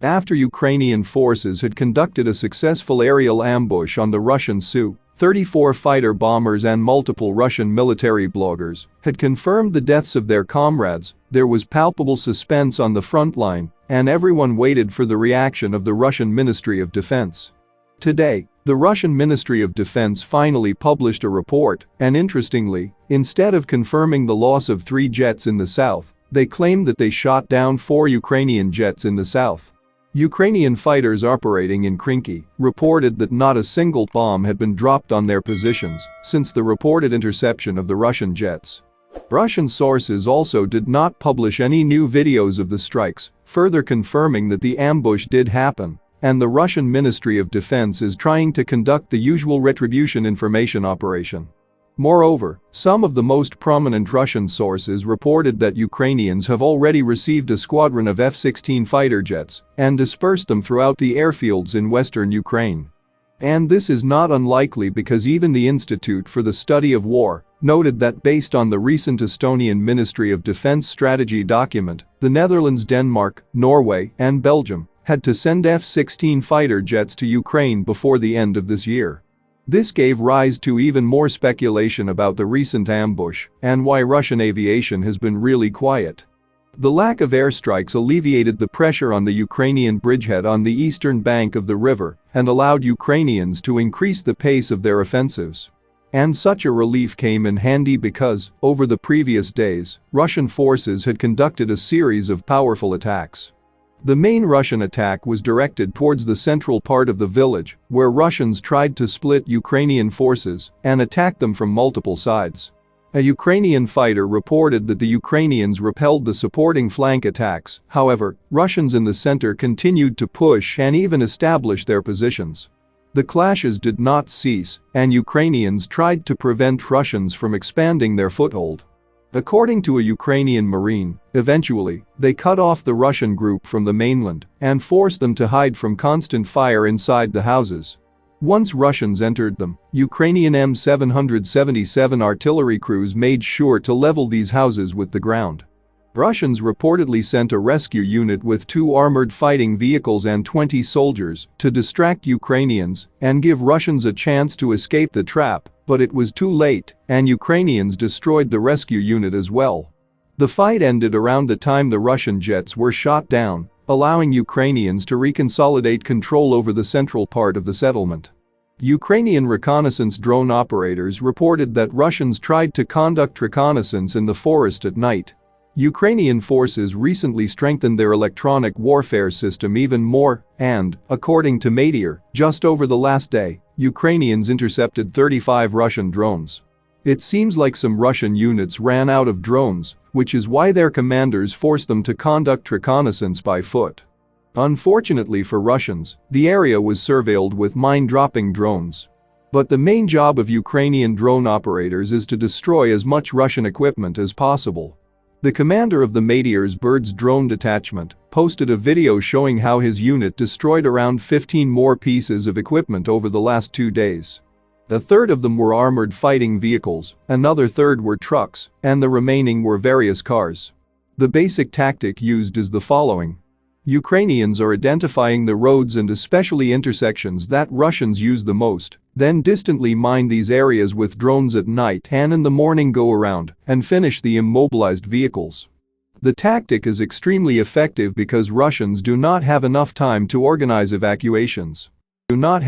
After Ukrainian forces had conducted a successful aerial ambush on the Russian Su-34 fighter bombers and multiple Russian military bloggers had confirmed the deaths of their comrades, there was palpable suspense on the front line, and everyone waited for the reaction of the Russian Ministry of Defense. Today, the Russian Ministry of Defense finally published a report, and interestingly, instead of confirming the loss of 3 jets in the south, they claimed that they shot down 4 Ukrainian jets in the south. Ukrainian fighters operating in Krinky reported that not a single bomb had been dropped on their positions since the reported interception of the Russian jets. Russian sources also did not publish any new videos of the strikes, further confirming that the ambush did happen, and the Russian Ministry of Defense is trying to conduct the usual retribution information operation. Moreover, some of the most prominent Russian sources reported that Ukrainians have already received a squadron of F-16 fighter jets and dispersed them throughout the airfields in western Ukraine. And this is not unlikely because even the Institute for the Study of War noted that based on the recent Estonian Ministry of Defense strategy document, the Netherlands, Denmark, Norway, and Belgium had to send F-16 fighter jets to Ukraine before the end of this year. This gave rise to even more speculation about the recent ambush and why Russian aviation has been really quiet. The lack of airstrikes alleviated the pressure on the Ukrainian bridgehead on the eastern bank of the river and allowed Ukrainians to increase the pace of their offensives. And such a relief came in handy because, over the previous days, Russian forces had conducted a series of powerful attacks. The main Russian attack was directed towards the central part of the village, where Russians tried to split Ukrainian forces and attack them from multiple sides. A Ukrainian fighter reported that the Ukrainians repelled the supporting flank attacks, however, Russians in the center continued to push and even establish their positions. The clashes did not cease, and Ukrainians tried to prevent Russians from expanding their foothold. According to a Ukrainian Marine, eventually, they cut off the Russian group from the mainland and forced them to hide from constant fire inside the houses. Once Russians entered them, Ukrainian M777 artillery crews made sure to level these houses with the ground. Russians reportedly sent a rescue unit with 2 armored fighting vehicles and 20 soldiers to distract Ukrainians and give Russians a chance to escape the trap, but it was too late, and Ukrainians destroyed the rescue unit as well. The fight ended around the time the Russian jets were shot down, allowing Ukrainians to reconsolidate control over the central part of the settlement. Ukrainian reconnaissance drone operators reported that Russians tried to conduct reconnaissance in the forest at night. Ukrainian forces recently strengthened their electronic warfare system even more, and, according to Meteor, just over the last day, Ukrainians intercepted 35 Russian drones. It seems like some Russian units ran out of drones, which is why their commanders forced them to conduct reconnaissance by foot. Unfortunately for Russians, the area was surveilled with mine-dropping drones. But the main job of Ukrainian drone operators is to destroy as much Russian equipment as possible. The commander of the Meteor's Birds drone detachment posted a video showing how his unit destroyed around 15 more pieces of equipment over the last 2 days. A third of them were armored fighting vehicles, another third were trucks, and the remaining were various cars. The basic tactic used is the following. Ukrainians are identifying the roads and especially intersections that Russians use the most, then distantly mine these areas with drones at night and in the morning go around and finish the immobilized vehicles. The tactic is extremely effective because Russians do not have enough time to organize evacuations. Do not have